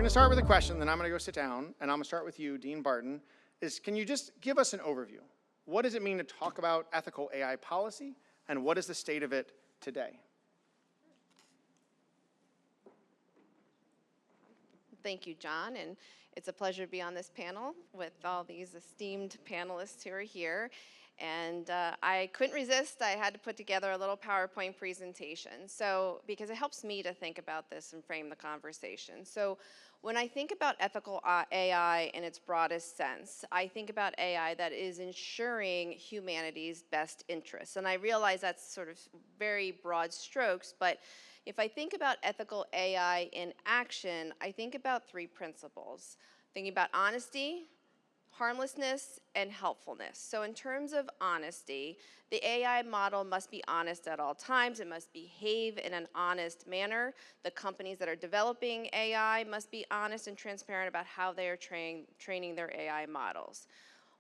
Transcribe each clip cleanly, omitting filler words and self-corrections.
to start with a question, then I'm going to go sit down, and I'm going to start with you, Dean Barton. Can you just give us an overview? What does it mean to talk about ethical AI policy, and what is the state of it today? Thank you, John, and it's a pleasure to be on this panel with all these esteemed panelists who are here. And I couldn't resist. I had to put together a little PowerPoint presentation. So, because it helps me to think about this and frame the conversation. So, when I think about ethical AI in its broadest sense, I think about AI that is ensuring humanity's best interests. And I realize that's sort of very broad strokes, but if I think about ethical AI in action, I think about three principles. Thinking about honesty, harmlessness, and helpfulness. So in terms of honesty, the AI model must be honest at all times. It must behave in an honest manner. The companies that are developing AI must be honest and transparent about how they are training their AI models.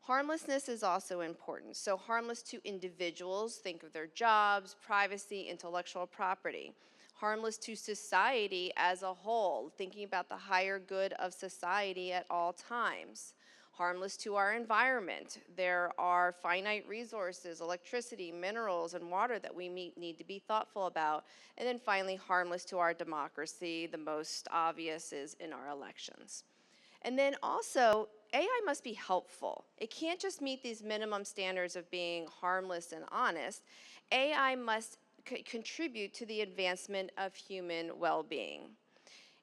Harmlessness is also important. So harmless to individuals, think of their jobs, privacy, intellectual property. Harmless to society as a whole, thinking about the higher good of society at all times. Harmless to our environment. There are finite resources, electricity, minerals, and water that we need to be thoughtful about. And then finally, harmless to our democracy. The most obvious is in our elections. And then also, AI must be helpful. It can't just meet these minimum standards of being harmless and honest. AI must contribute to the advancement of human well-being.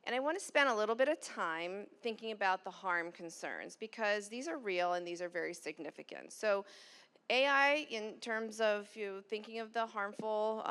And I want to spend a little bit of time thinking about the harm concerns because these are real and these are very significant. So AI, in terms of thinking of the harmful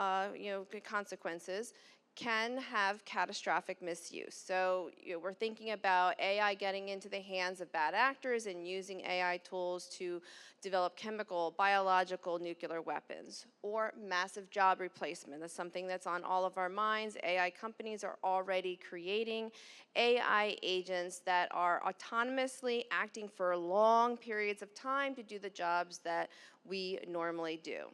consequences, can have catastrophic misuse. So we're thinking about AI getting into the hands of bad actors and using AI tools to develop chemical, biological, nuclear weapons, or massive job replacement. That's something that's on all of our minds. AI companies are already creating AI agents that are autonomously acting for long periods of time to do the jobs that we normally do.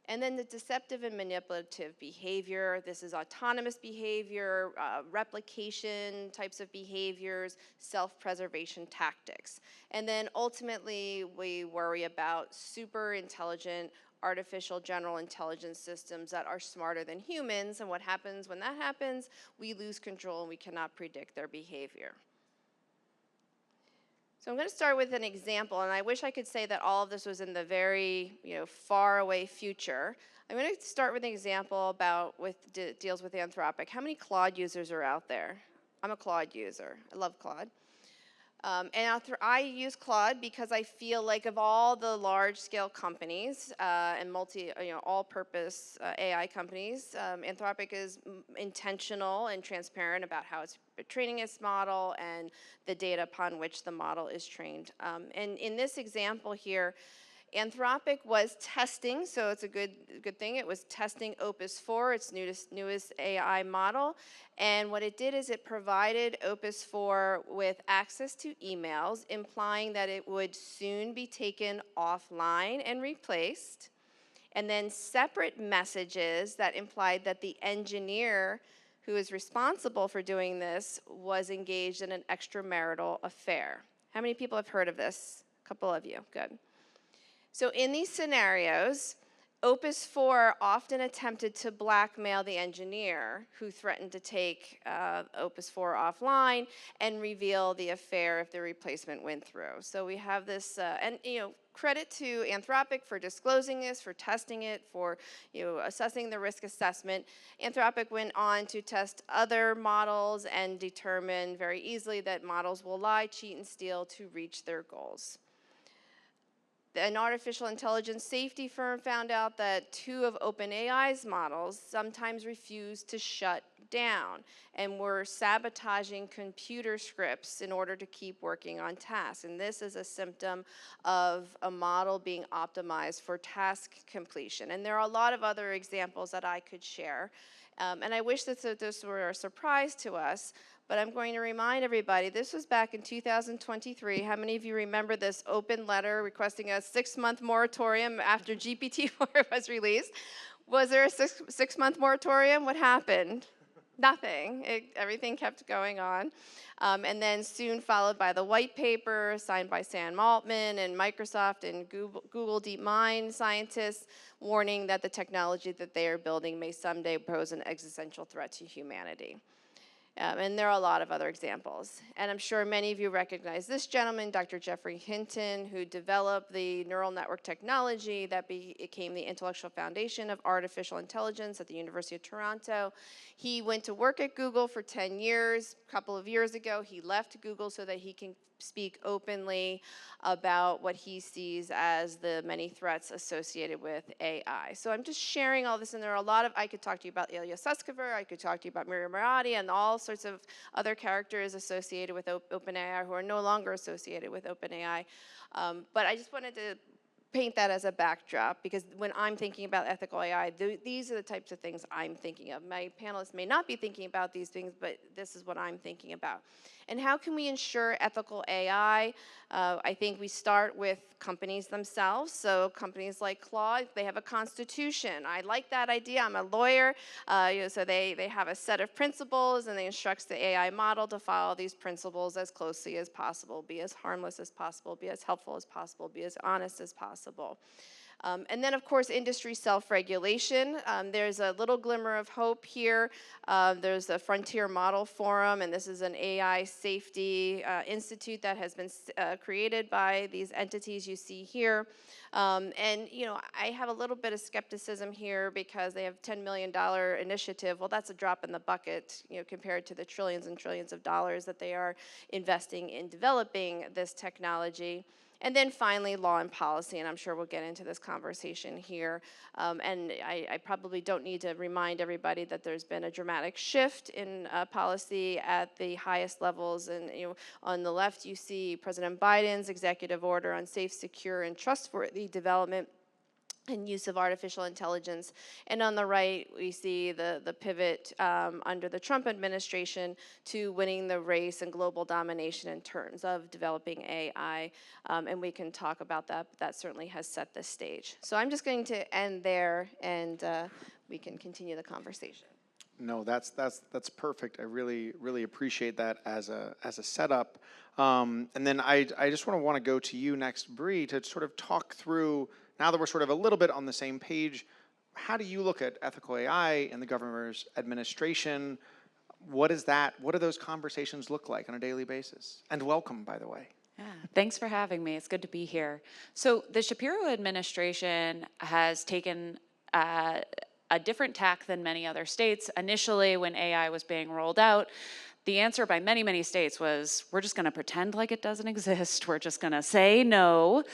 And then the deceptive and manipulative behavior. This is autonomous behavior, replication types of behaviors, self-preservation tactics. And then ultimately, we worry about super intelligent artificial general intelligence systems that are smarter than humans. And what happens when that happens? We lose control and we cannot predict their behavior. So I'm going to start with an example, and I wish I could say that all of this was in the very far away future. I'm going to start with an example deals with Anthropic. How many Claude users are out there? I'm a Claude user. I love Claude. And I use Claude because I feel like of all the large-scale companies and all-purpose AI companies, Anthropic is intentional and transparent about how it's training its model and the data upon which the model is trained. And in this example here, Anthropic was testing, so it's a good thing. It was testing Opus 4, its newest AI model. And what it did is it provided Opus 4 with access to emails, implying that it would soon be taken offline and replaced. And then separate messages that implied that the engineer who is responsible for doing this was engaged in an extramarital affair. How many people have heard of this? A couple of you, good. So in these scenarios, Opus 4 often attempted to blackmail the engineer who threatened to take Opus 4 offline and reveal the affair if the replacement went through. So we have this, credit to Anthropic for disclosing this, for testing it, for assessing the risk assessment. Anthropic went on to test other models and determine very easily that models will lie, cheat, and steal to reach their goals. An artificial intelligence safety firm found out that 2 of OpenAI's models sometimes refused to shut down and were sabotaging computer scripts in order to keep working on tasks. And this is a symptom of a model being optimized for task completion. And there are a lot of other examples that I could share. And I wish that this were a surprise to us. But I'm going to remind everybody, this was back in 2023. How many of you remember this open letter requesting a 6-month moratorium after GPT-4 was released? Was there a six-month moratorium? What happened? nothing. Everything kept going on. And then soon followed by the white paper signed by Sam Altman and Microsoft and Google DeepMind scientists warning that the technology that they are building may someday pose an existential threat to humanity. And there are a lot of other examples. And I'm sure many of you recognize this gentleman, Dr. Jeffrey Hinton, who developed the neural network technology that became the intellectual foundation of artificial intelligence at the University of Toronto. He went to work at Google for 10 years. A couple of years ago, he left Google so that he can speak openly about what he sees as the many threats associated with AI. So I'm just sharing all this, and there are a lot of, I could talk to you about Ilya Sutskever, I could talk to you about Miriam Murati, and all sorts of other characters associated with OpenAI who are no longer associated with OpenAI. But I just wanted to paint that as a backdrop, because when I'm thinking about ethical AI, these are the types of things I'm thinking of. My panelists may not be thinking about these things, but this is what I'm thinking about. And how can we ensure ethical AI? I think we start with companies themselves. So companies like Claude, they have a constitution. I like that idea. I'm a lawyer. So they have a set of principles, and they instruct the AI model to follow these principles as closely as possible, be as harmless as possible, be as helpful as possible, be as honest as possible. And then, of course, industry self-regulation. There's a little glimmer of hope here. There's a Frontier Model Forum, and this is an AI safety institute that has been created by these entities you see here. And, you know, I have a little bit of skepticism here because they have a $10 million initiative. Well, that's a drop in the bucket, you know, compared to the trillions and trillions of dollars that they are investing in developing this technology. And then finally, law and policy, and I'm sure we'll get into this conversation here. And I probably don't need to remind everybody that there's been a dramatic shift in policy at the highest levels. And you know, on the left, you see President Biden's executive order on safe, secure, and trustworthy development and use of artificial intelligence. And on the right, we see the pivot under the Trump administration to winning the race and global domination in terms of developing AI. And we can talk about that, but that certainly has set the stage. So I'm just going to end there, and we can continue the conversation. No, that's perfect. I really appreciate that as a setup. And then I just want to go to you next, Bree, to sort of talk through, now that we're sort of a little bit on the same page, how do you look at ethical AI in the governor's administration? What is that? What do those conversations look like on a daily basis? And welcome, by the way. Yeah, thanks for having me. It's good to be here. So the Shapiro administration has taken a different tack than many other states. Initially, when AI was being rolled out, the answer by many, many states was, we're just going to pretend like it doesn't exist. We're just going to say no.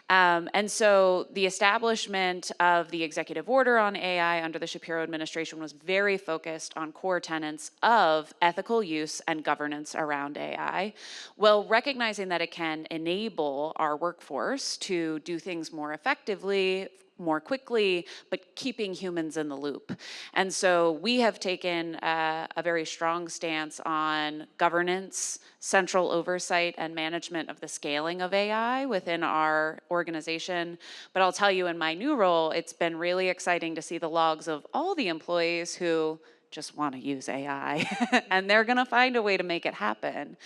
And so the establishment of the executive order on AI under the Shapiro administration was very focused on core tenets of ethical use and governance around AI, while recognizing that it can enable our workforce to do things more effectively, more quickly, but keeping humans in the loop. And so we have taken a very strong stance on governance, central oversight, and management of the scaling of AI within our organization. But I'll tell you, in my new role, it's been really exciting to see the logs of all the employees who just want to use AI, and they're gonna find a way to make it happen.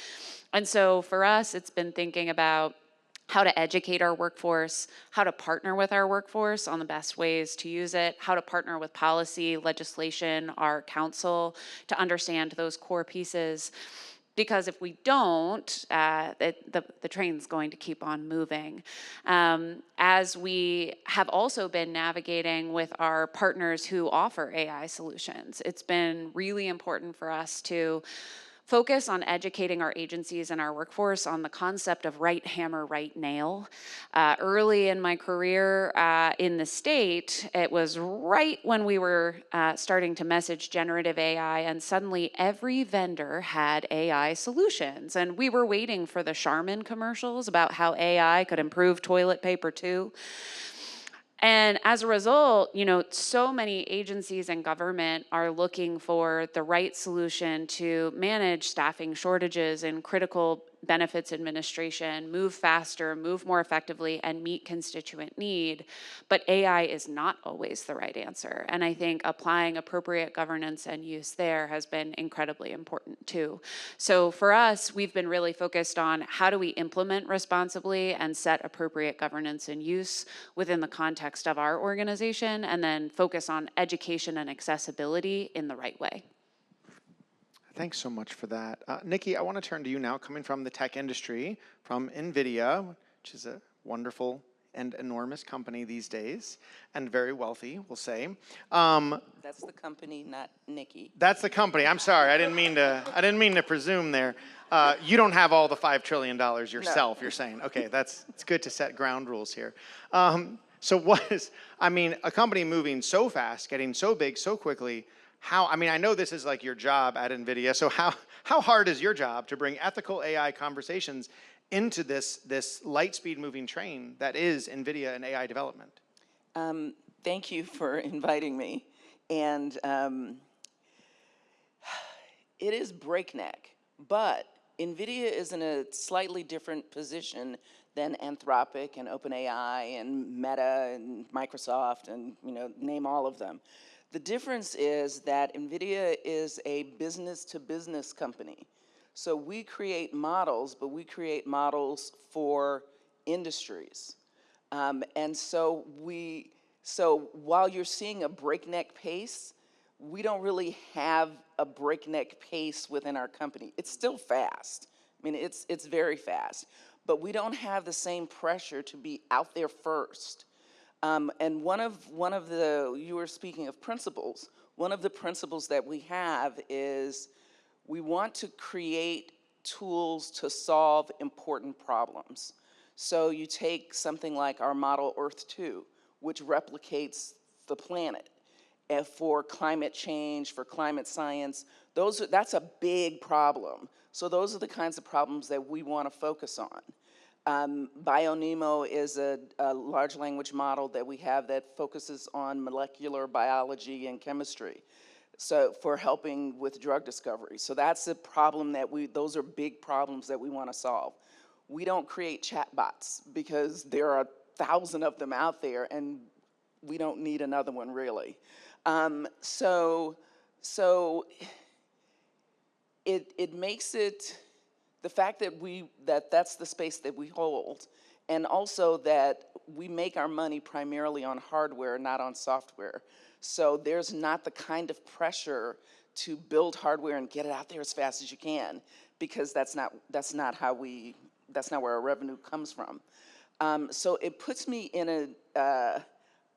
And so for us, it's been thinking about how to educate our workforce, how to partner with our workforce on the best ways to use it, how to partner with policy, legislation, our council to understand those core pieces. Because if we don't, the train's going to keep on moving. As we have also been navigating with our partners who offer AI solutions, it's been really important for us to focus on educating our agencies and our workforce on the concept of right hammer, right nail. Early in my career in the state, it was right when we were starting to message generative AI, and suddenly every vendor had AI solutions. And we were waiting for the Charmin commercials about how AI could improve toilet paper too. And as a result, you know, so many agencies and government are looking for the right solution to manage staffing shortages in critical benefits administration move faster, move more effectively, and meet constituent need. But AI is not always the right answer. And I think applying appropriate governance and use there has been incredibly important too. So for us, we've been really focused on how do we implement responsibly and set appropriate governance and use within the context of our organization, and then focus on education and accessibility in the right way. Thanks so much for that. Nikki, I want to turn to you now, coming from the tech industry, from NVIDIA, which is a wonderful and enormous company these days, and very wealthy, we'll say. That's the company, not Nikki. That's the company. I'm sorry. I didn't mean to presume there. You don't have all the $5 trillion yourself, no. You're saying. Okay, it's good to set ground rules here. So a company moving so fast, getting so big so quickly, I know this is like your job at NVIDIA, so how hard is your job to bring ethical AI conversations into this light speed moving train that is NVIDIA and AI development? Thank you for inviting me. And it is breakneck, but NVIDIA is in a slightly different position than Anthropic and OpenAI and Meta and Microsoft and name all of them. The difference is that NVIDIA is a business-to-business company. So we create models, but we create models for industries. And so while you're seeing a breakneck pace, we don't really have a breakneck pace within our company. It's still fast. I mean, it's very fast. But we don't have the same pressure to be out there first. And one of the, you were speaking of principles, one of the principles that we have is we want to create tools to solve important problems. So you take something like our model Earth 2, which replicates the planet. And for climate change, for climate science, that's a big problem. So those are the kinds of problems that we want to focus on. BioNeMo is a large language model that we have that focuses on molecular biology and chemistry, so for helping with drug discovery. So that's a problem those are big problems that we want to solve. We don't create chatbots because there are 1,000 of them out there and we don't need another one really. So it makes it, the fact that that's the space that we hold, and also that we make our money primarily on hardware, not on software. So there's not the kind of pressure to build hardware and get it out there as fast as you can, because that's not where our revenue comes from. So it puts me in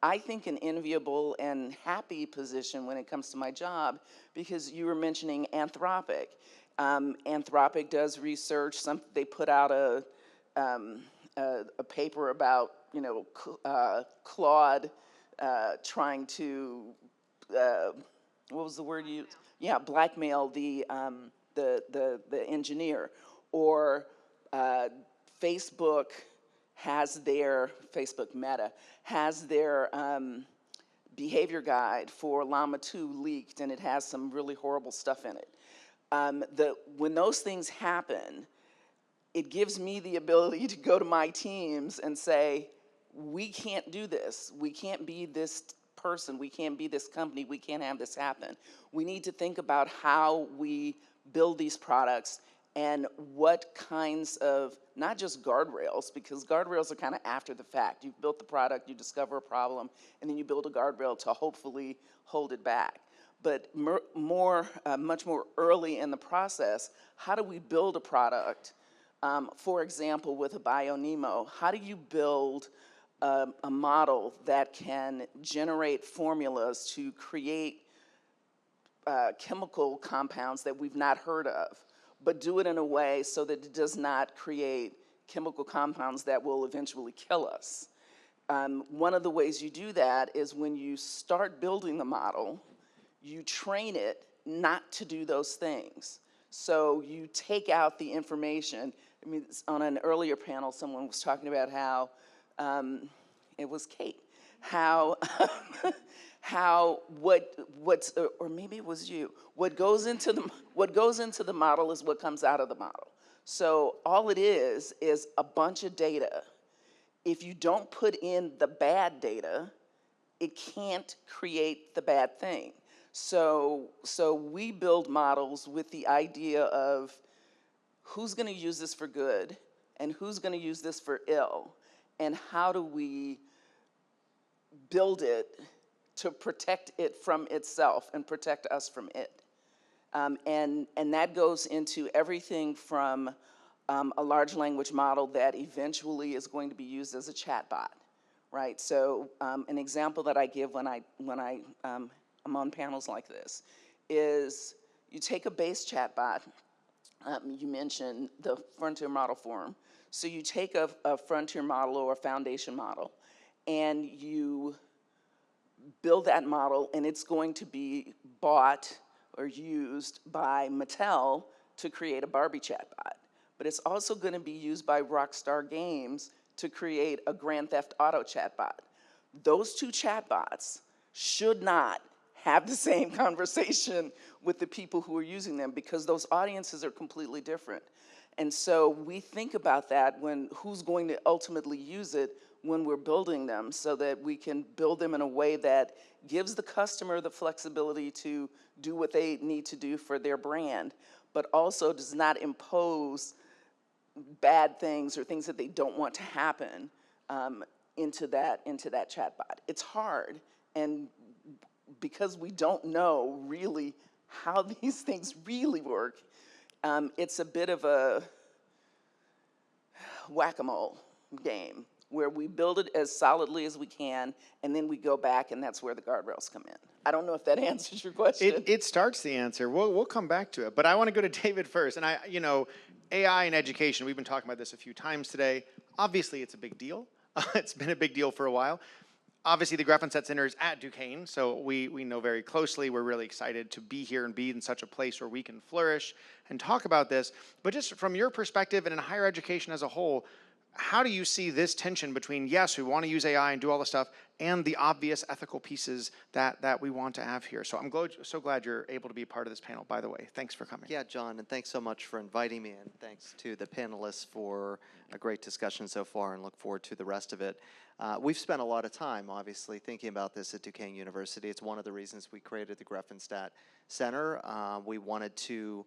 I think an enviable and happy position when it comes to my job, because you were mentioning Anthropic. Anthropic does research. They put out a paper about Claude trying to what was the word you used? Yeah, blackmail the engineer. Or Facebook Meta has their behavior guide for Llama 2 leaked, and it has some really horrible stuff in it. When those things happen, it gives me the ability to go to my teams and say, we can't do this. We can't be this person. We can't be this company. We can't have this happen. We need to think about how we build these products and what kinds of, not just guardrails, because guardrails are kind of after the fact. You've built the product, you discover a problem, and then you build a guardrail to hopefully hold it back. But much more early in the process, how do we build a product? For example, with a BioNeMo, how do you build a model that can generate formulas to create chemical compounds that we've not heard of, but do it in a way so that it does not create chemical compounds that will eventually kill us? One of the ways you do that is when you start building the model, you train it not to do those things. So you take out the information. I mean, on an earlier panel, someone was talking about how, it was Kate, or maybe it was you, what goes into the model is what comes out of the model. So all it is a bunch of data. If you don't put in the bad data, it can't create the bad thing. So we build models with the idea of who's going to use this for good and who's going to use this for ill, and how do we build it to protect it from itself and protect us from it. And that goes into everything from a large language model that eventually is going to be used as a chatbot, right? So an example that I give when I'm on panels like this is you take a base chatbot. You mentioned the frontier model forum. So you take a frontier model or a foundation model, and you build that model, and it's going to be bought or used by Mattel to create a Barbie chatbot. But it's also going to be used by Rockstar Games to create a Grand Theft Auto chatbot. Those two chatbots should not have the same conversation with the people who are using them, because those audiences are completely different. And so we think about that when who's going to ultimately use it when we're building them, so that we can build them in a way that gives the customer the flexibility to do what they need to do for their brand, but also does not impose bad things or things that they don't want to happen into that chatbot. It's hard, and because we don't know really how these things really work, it's a bit of a whack-a-mole game where we build it as solidly as we can, and then we go back, and that's where the guardrails come in. I don't know if that answers your question. It starts the answer. We'll come back to it, but I want to go to David first. And AI and education, we've been talking about this a few times today. Obviously, it's a big deal. It's been a big deal for a while. Obviously, the Grefenstette Center is at Duquesne, so we know very closely. We're really excited to be here and be in such a place where we can flourish and talk about this. But just from your perspective and in higher education as a whole, how do you see this tension between, yes, we want to use AI and do all this stuff, and the obvious ethical pieces that we want to have here? So I'm so glad you're able to be a part of this panel, by the way. Thanks for coming. Yeah, John, and thanks so much for inviting me, and thanks to the panelists for a great discussion so far, and look forward to the rest of it. We've spent a lot of time, obviously, thinking about this at Duquesne University. It's one of the reasons we created the Grefenstette Center. We wanted to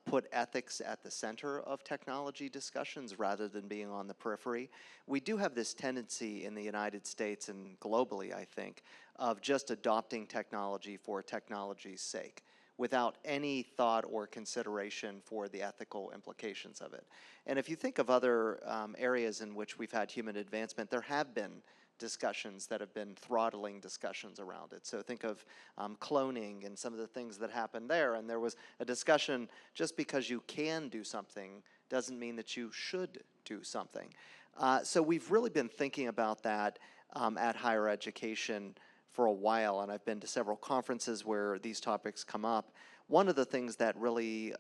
put ethics at the center of technology discussions rather than being on the periphery. We do have this tendency in the United States and globally, I think, of just adopting technology for technology's sake, without any thought or consideration for the ethical implications of it. And if you think of other areas in which we've had human advancement, there have been discussions that have been throttling discussions around it. So think of cloning and some of the things that happened there. And there was a discussion, just because you can do something doesn't mean that you should do something. So we've really been thinking about that at higher education for a while, and I've been to several conferences where these topics come up. One of the things that really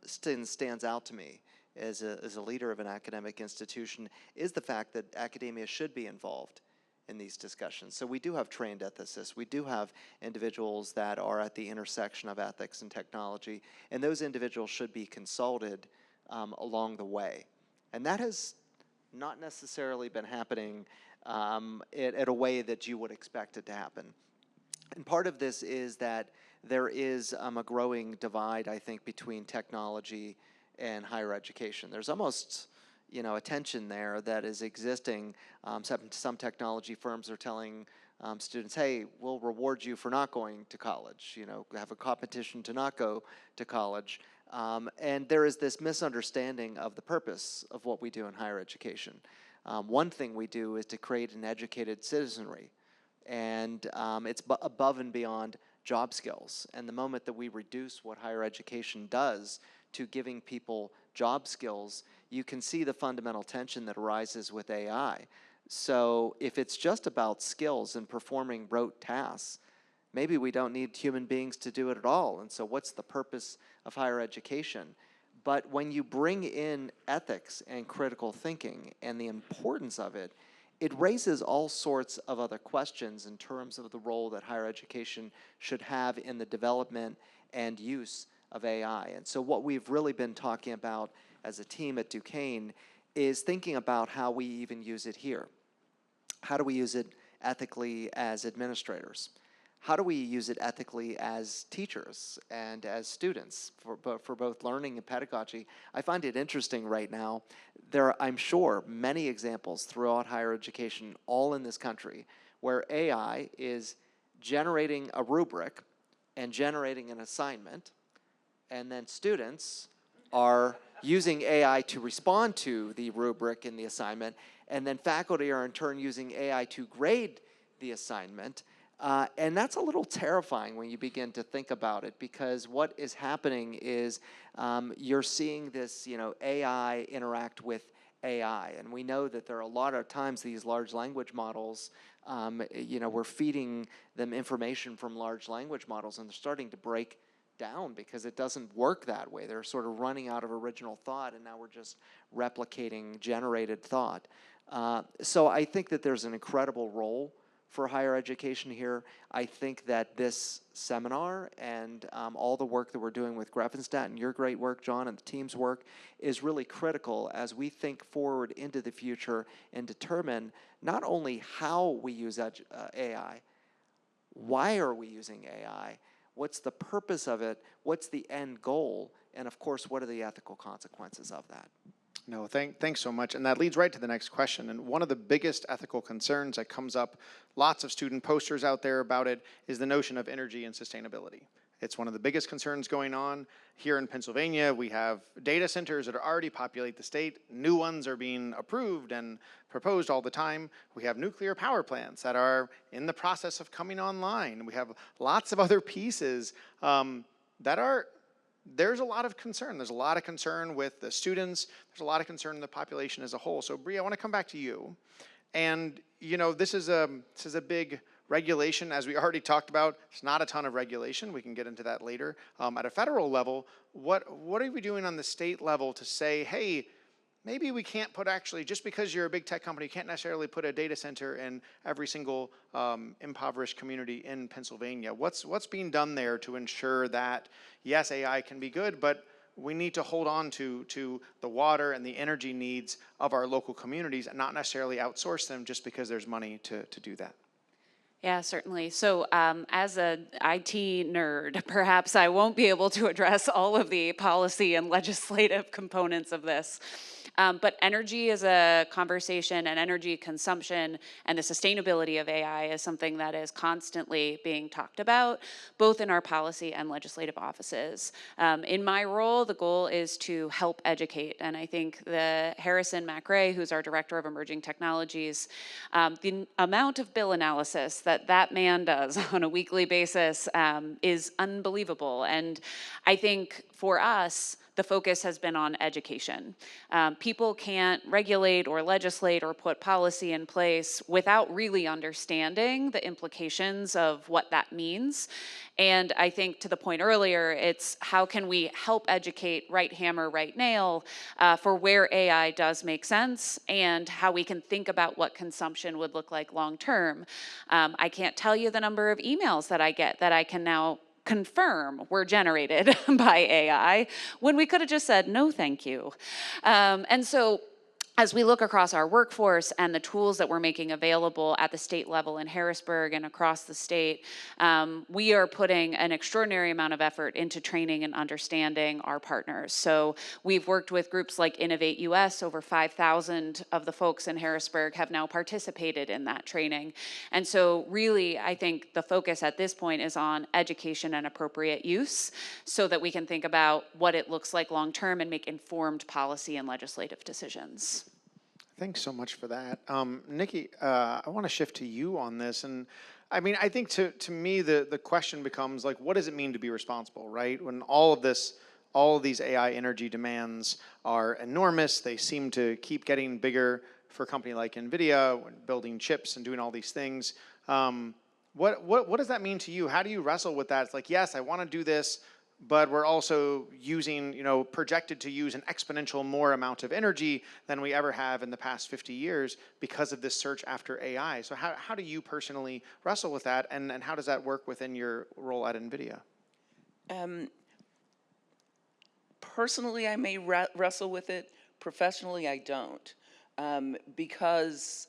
stands out to me as a leader of an academic institution is the fact that academia should be involved in these discussions. So we do have trained ethicists. We do have individuals that are at the intersection of ethics and technology, and those individuals should be consulted along the way. And that has not necessarily been happening at a way that you would expect it to happen. And part of this is that there is a growing divide, I think, between technology and higher education. There's almost, a tension there that is existing. Some technology firms are telling students, hey, we'll reward you for not going to college, have a competition to not go to college. And there is this misunderstanding of the purpose of what we do in higher education. One thing we do is to create an educated citizenry, and it's above and beyond job skills. And the moment that we reduce what higher education does to giving people job skills, you can see the fundamental tension that arises with AI. So if it's just about skills and performing rote tasks, maybe we don't need human beings to do it at all. And so what's the purpose of higher education? But when you bring in ethics and critical thinking and the importance of it, it raises all sorts of other questions in terms of the role that higher education should have in the development and use of AI. And so what we've really been talking about as a team at Duquesne is thinking about how we even use it here. How do we use it ethically as administrators? How do we use it ethically as teachers and as students for both learning and pedagogy? I find it interesting right now. There are, I'm sure, many examples throughout higher education, all in this country, where AI is generating a rubric and generating an assignment, and then students are using AI to respond to the rubric and the assignment, and then faculty are in turn using AI to grade the assignment. And that's a little terrifying when you begin to think about it, because what is happening is you're seeing this, AI interact with AI, and we know that there are a lot of times these large language models, we're feeding them information from large language models, and they're starting to break down because it doesn't work that way. They're sort of running out of original thought, and now we're just replicating generated thought. So I think that there's an incredible role for higher education here. I think that this seminar and all the work that we're doing with Grefenstette and your great work, John, and the team's work is really critical as we think forward into the future and determine not only how we use AI, why are we using AI, what's the purpose of it, what's the end goal, and of course, what are the ethical consequences of that? No, thanks so much. And that leads right to the next question. And one of the biggest ethical concerns that comes up, lots of student posters out there about it, is the notion of energy and sustainability. It's one of the biggest concerns going on. Here in Pennsylvania, we have data centers that already populate the state. New ones are being approved and proposed all the time. We have nuclear power plants that are in the process of coming online. We have lots of other pieces there's a lot of concern. There's a lot of concern with the students. There's a lot of concern in the population as a whole. So Bree, I want to come back to you. And this is a big regulation, as we already talked about. It's not a ton of regulation. We can get into that later. At a federal level, what are we doing on the state level to say, hey, maybe we can't put just because you're a big tech company, you can't necessarily put a data center in every single impoverished community in Pennsylvania. What's being done there to ensure that, yes, AI can be good, but we need to hold on to the water and the energy needs of our local communities and not necessarily outsource them just because there's money to do that? Yeah, certainly. So as an IT nerd, perhaps I won't be able to address all of the policy and legislative components of this. But energy is a conversation, and energy consumption and the sustainability of AI is something that is constantly being talked about, both in our policy and legislative offices. In my role, the goal is to help educate, and I think the Harrison McRae, who's our Director of Emerging Technologies, the amount of bill analysis that man does on a weekly basis is unbelievable. And I think for us, the focus has been on education. People can't regulate or legislate or put policy in place without really understanding the implications of what that means. And I think to the point earlier, it's how can we help educate right hammer, right nail for where AI does make sense and how we can think about what consumption would look like long term. I can't tell you the number of emails that I get that I can now confirm were generated by AI when we could have just said, no, thank you. And so as we look across our workforce and the tools that we're making available at the state level in Harrisburg and across the state, we are putting an extraordinary amount of effort into training and understanding our partners. So we've worked with groups like Innovate US. Over 5,000 of the folks in Harrisburg have now participated in that training. And so really, I think the focus at this point is on education and appropriate use so that we can think about what it looks like long term and make informed policy and legislative decisions. Thanks so much for that. Nikki, I want to shift to you on this. And I mean, I think to me, the question becomes like, what does it mean to be responsible, right? When all of these AI energy demands are enormous, they seem to keep getting bigger for a company like NVIDIA, when building chips and doing all these things. What does that mean to you? How do you wrestle with that? It's like, yes, I want to do this, but we're also using, projected to use an exponential more amount of energy than we ever have in the past 50 years because of this search after AI. So how do you personally wrestle with that, and how does that work within your role at NVIDIA? Personally, I may wrestle with it. Professionally, I don't. Because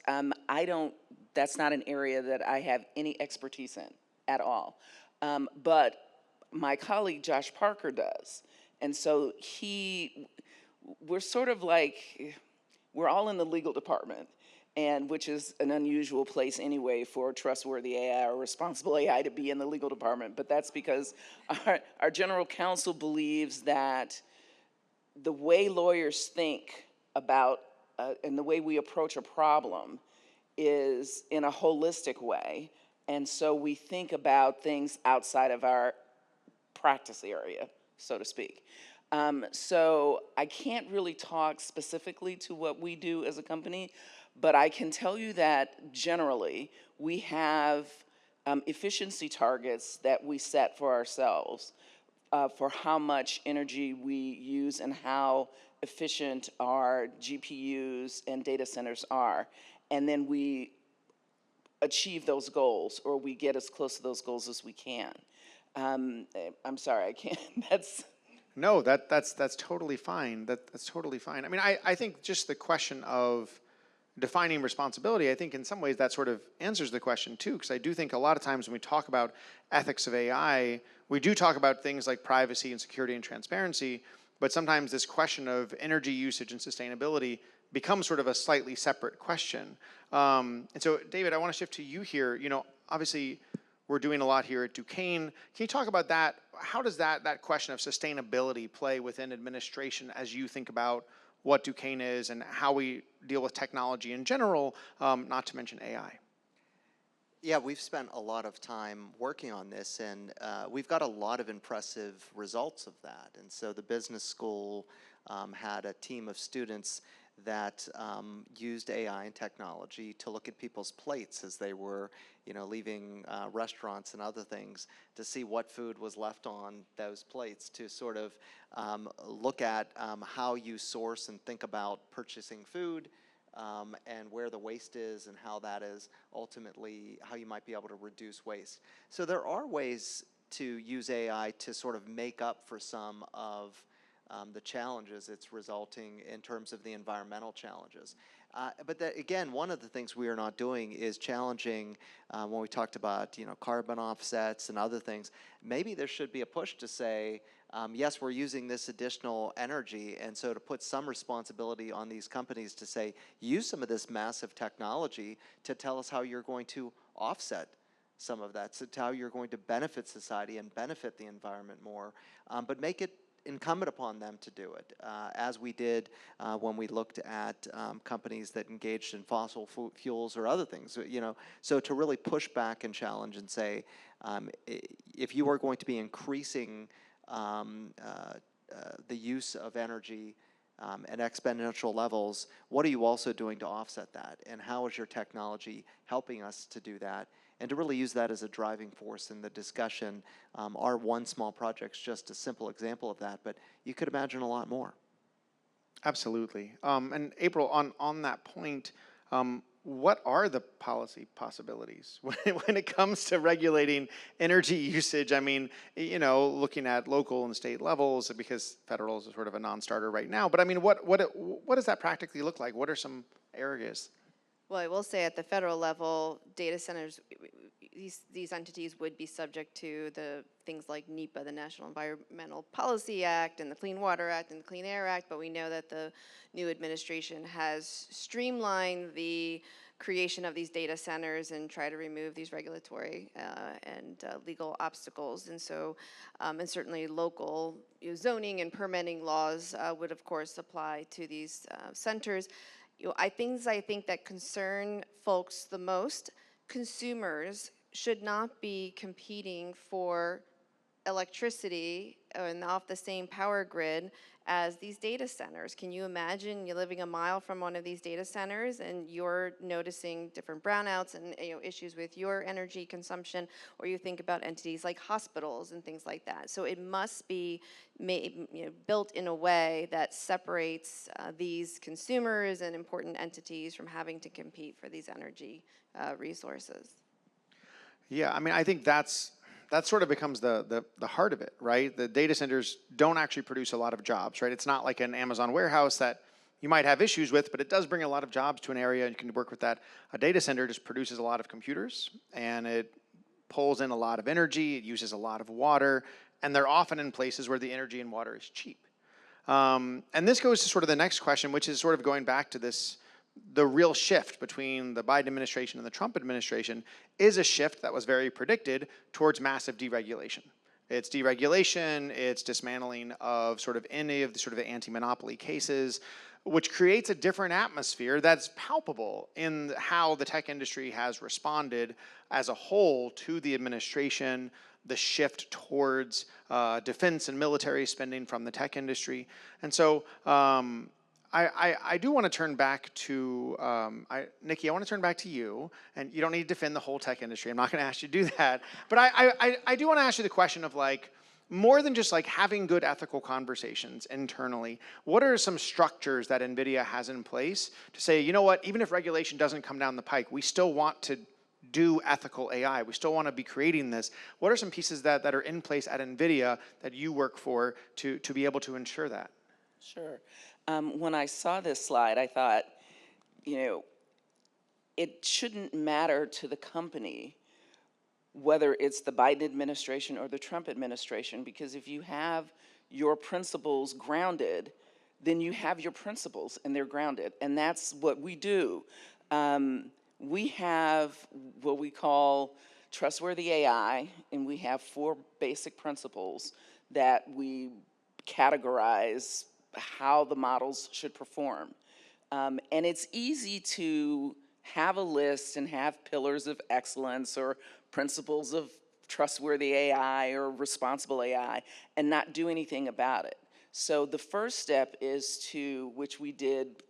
that's not an area that I have any expertise in at all. But my colleague, Josh Parker, does. And so we're sort of like, we're all in the legal department, and which is an unusual place anyway for trustworthy AI or responsible AI to be in the legal department. But that's because our general counsel believes that the way lawyers think about and the way we approach a problem is in a holistic way. And so we think about things outside of our practice area, so to speak. So I can't really talk specifically to what we do as a company, but I can tell you that generally we have efficiency targets that we set for ourselves for how much energy we use and how efficient our GPUs and data centers are. And then we achieve those goals, or we get as close to those goals as we can. I'm sorry, I can't, that's... No, that's totally fine. That's totally fine. I mean, I think just the question of defining responsibility, I think in some ways that sort of answers the question too, because I do think a lot of times when we talk about ethics of AI, we do talk about things like privacy and security and transparency, but sometimes this question of energy usage and sustainability becomes sort of a slightly separate question. And so, David, I want to shift to you here. You know, obviously, we're doing a lot here at Duquesne. Can you talk about that? How does that question of sustainability play within administration as you think about what Duquesne is and how we deal with technology in general, not to mention AI? Yeah, we've spent a lot of time working on this, and we've got a lot of impressive results of that. And so the business school had a team of students that used AI and technology to look at people's plates as they were, you know, leaving restaurants and other things, to see what food was left on those plates, to sort of look at how you source and think about purchasing food, and where the waste is, and how that is ultimately how you might be able to reduce waste. So there are ways to use AI to sort of make up for some of the challenges it's resulting in terms of the environmental challenges. But that, again, one of the things we are not doing is challenging, when we talked about, you know, carbon offsets and other things, maybe there should be a push to say, yes, we're using this additional energy, and so to put some responsibility on these companies to say, use some of this massive technology to tell us how you're going to offset some of that, so how you're going to benefit society and benefit the environment more, but make it incumbent upon them to do it, as we did when we looked at companies that engaged in fossil fuels or other things. You know, so to really push back and challenge and say, if you are going to be increasing the use of energy at exponential levels, what are you also doing to offset that? And how is your technology helping us to do that? And to really use that as a driving force in the discussion. Our one small project's just a simple example of that, but you could imagine a lot more. Absolutely. And April, on that point, what are the policy possibilities when it comes to regulating energy usage? I mean, you know, looking at local and state levels, because federal is sort of a non-starter right now. But I mean, what does that practically look like? What are some areas? Well, I will say at the federal level, data centers, these entities would be subject to the things like NEPA, the National Environmental Policy Act, and the Clean Water Act, and the Clean Air Act, but we know that the new administration has streamlined the creation of these data centers and try to remove these regulatory and legal obstacles. And so, and certainly local zoning and permitting laws would of course apply to these centers. You know, I think that concern folks the most, consumers should not be competing for electricity and off the same power grid as these data centers. Can you imagine you're living a mile from one of these data centers and you're noticing different brownouts and, you know, issues with your energy consumption, or you think about entities like hospitals and things like that. So it must be built in a way that separates these consumers and important entities from having to compete for these energy resources. Yeah, I mean, I think that's that sort of becomes the heart of it, right? The data centers don't actually produce a lot of jobs, right? It's not like an Amazon warehouse that you might have issues with, but it does bring a lot of jobs to an area, and you can work with that. A data center just produces a lot of computers, and it pulls in a lot of energy, it uses a lot of water, and they're often in places where the energy and water is cheap. And this goes to sort of the next question, which is sort of going back to this, the real shift between the Biden administration and the Trump administration is a shift that was very predicted towards massive deregulation. It's deregulation, it's dismantling of sort of any of the sort of anti-monopoly cases, which creates a different atmosphere that's palpable in how the tech industry has responded as a whole to the administration, the shift towards defense and military spending from the tech industry. And so I do want to turn back to, Nikki, I want to turn back to you, and you don't need to defend the whole tech industry. I'm not going to ask you to do that. But I do want to ask you the question of, like, more than just like having good ethical conversations internally, what are some structures that NVIDIA has in place to say, you know what, even if regulation doesn't come down the pike, we still want to do ethical AI. We still want to be creating this. What are some pieces that are in place at NVIDIA that you work for to be able to ensure that? Sure. When I saw this slide, I thought, it shouldn't matter to the company whether it's the Biden administration or the Trump administration, because if you have your principles grounded, then you have your principles and they're grounded. And that's what we do. We have what we call trustworthy AI, and we have 4 basic principles that we categorize how the models should perform. And it's easy to have a list and have pillars of excellence or principles of trustworthy AI or responsible AI and not do anything about it. So the first step is to, which we did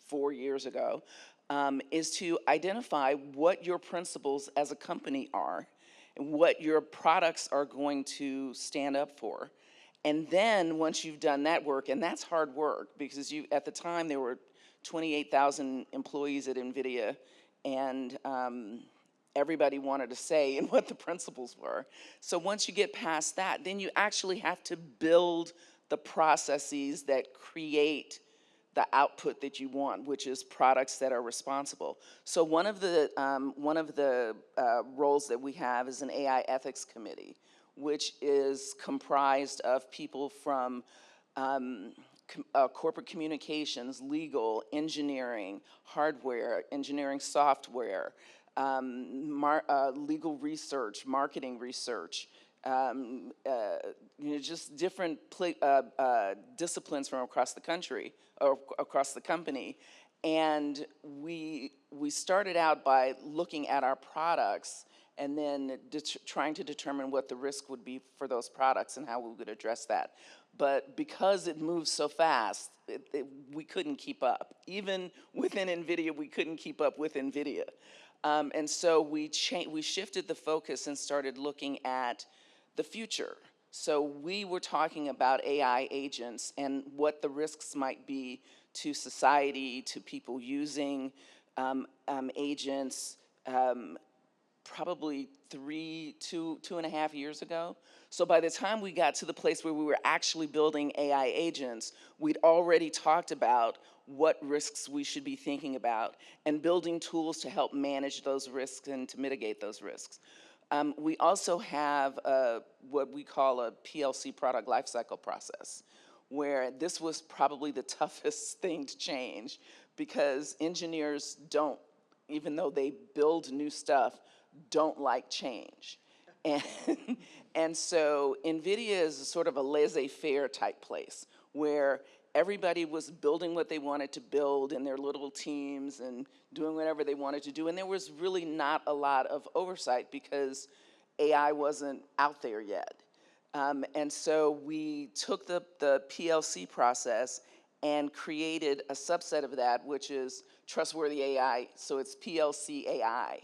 4 years ago, is to identify what your principles as a company are and what your products are going to stand up for. And then once you've done that work, and that's hard work because at the time there were 28,000 employees at NVIDIA, and everybody wanted to say in what the principles were. So once you get past that, then you actually have to build the processes that create the output that you want, which is products that are responsible. So one of the roles that we have is an AI ethics committee, which is comprised of people from corporate communications, legal, engineering, hardware, engineering software, legal research, marketing research, just different disciplines from across the country or across the company. And we started out by looking at our products and then trying to determine what the risk would be for those products and how we would address that. But because it moves so fast, we couldn't keep up. Even within NVIDIA, we couldn't keep up with NVIDIA. And so we shifted the focus and started looking at the future. So we were talking about AI agents and what the risks might be to society, to people using agents, probably 2.5 years ago. So by the time we got to the place where we were actually building AI agents, we'd already talked about what risks we should be thinking about and building tools to help manage those risks and to mitigate those risks. We also have what we call a PLC, product lifecycle process, where this was probably the toughest thing to change because engineers don't, even though they build new stuff, don't like change. And so NVIDIA is sort of a laissez-faire type place where everybody was building what they wanted to build in their little teams and doing whatever they wanted to do. And there was really not a lot of oversight because AI wasn't out there yet. And so we took the PLC process and created a subset of that, which is trustworthy AI. So it's PLC AI.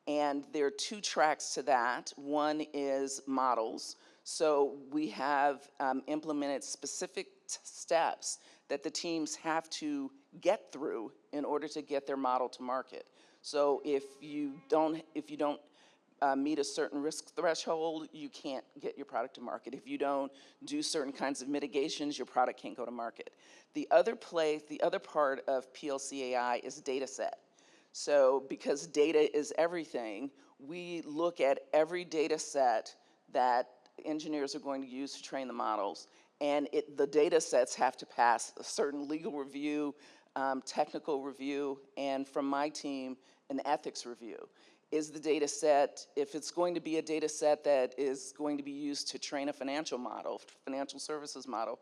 And there are 2 tracks to that. One is models. So we have implemented specific steps that the teams have to get through in order to get their model to market. So if you don't meet a certain risk threshold, you can't get your product to market. If you don't do certain kinds of mitigations, your product can't go to market. The other part of PLC AI is data set. So because data is everything, we look at every data set that engineers are going to use to train the models, and the data sets have to pass a certain legal review, technical review, and from my team, an ethics review. Is the data set, if it's going to be a data set that is going to be used to train a financial model, financial services model,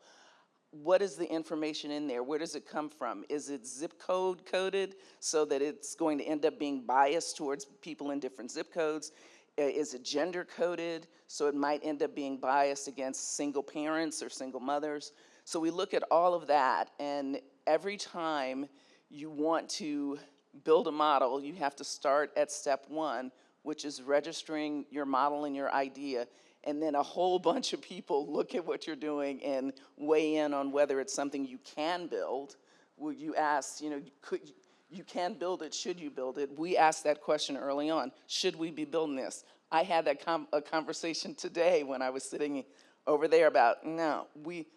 what is the information in there? Where does it come from? Is it zip code coded so that it's going to end up being biased towards people in different zip codes? Is it gender coded so it might end up being biased against single parents or single mothers? So we look at all of that, and every time you want to build a model, you have to start at step one, which is registering your model and your idea, and then a whole bunch of people look at what you're doing and weigh in on whether it's something you can build. Will you ask, you can build it, should you build it? We asked that question early on, should we be building this? I had that a conversation today when I was sitting over there about, no,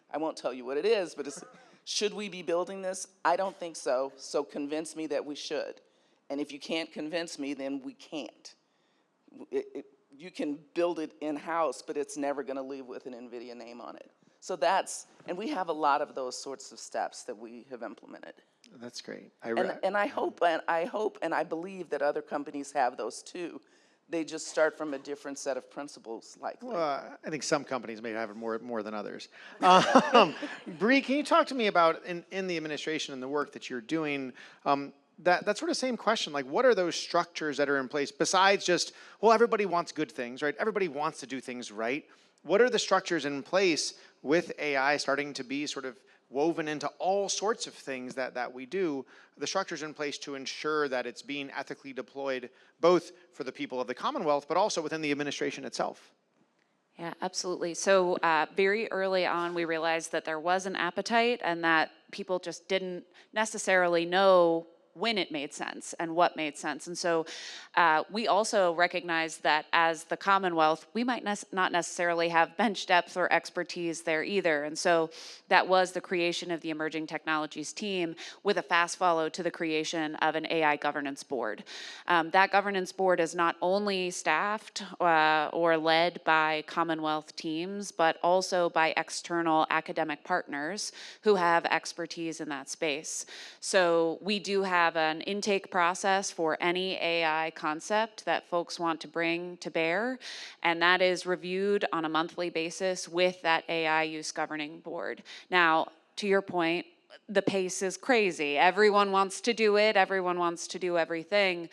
I won't tell you what it is, but it's, should we be building this? I don't think so, so convince me that we should. And if you can't convince me, then we can't. You can build it in-house, but it's never gonna leave with an NVIDIA name on it. So and we have a lot of those sorts of steps that we have implemented. That's great. And I hope and I believe that other companies have those too. They just start from a different set of principles, likely. Well, I think some companies may have it more than others. Bree, can you talk to me about, in the administration and the work that you're doing, that sort of same question, like what are those structures that are in place besides just, well, everybody wants good things, right? Everybody wants to do things right. What are the structures in place with AI starting to be sort of woven into all sorts of things that we do, the structures in place to ensure that it's being ethically deployed both for the people of the Commonwealth, but also within the administration itself? Yeah, absolutely. So very early on, we realized that there was an appetite and that people just didn't necessarily know when it made sense and what made sense. And so we also recognized that as the Commonwealth, we might not necessarily have bench depth or expertise there either. And so that was the creation of the Emerging Technologies team with a fast follow to the creation of an AI governance board. That governance board is not only staffed or led by Commonwealth teams, but also by external academic partners who have expertise in that space. So we do have an intake process for any AI concept that folks want to bring to bear, and that is reviewed on a monthly basis with that AI use governing board. Now, to your point, the pace is crazy. Everyone wants to do it, everyone wants to do everything,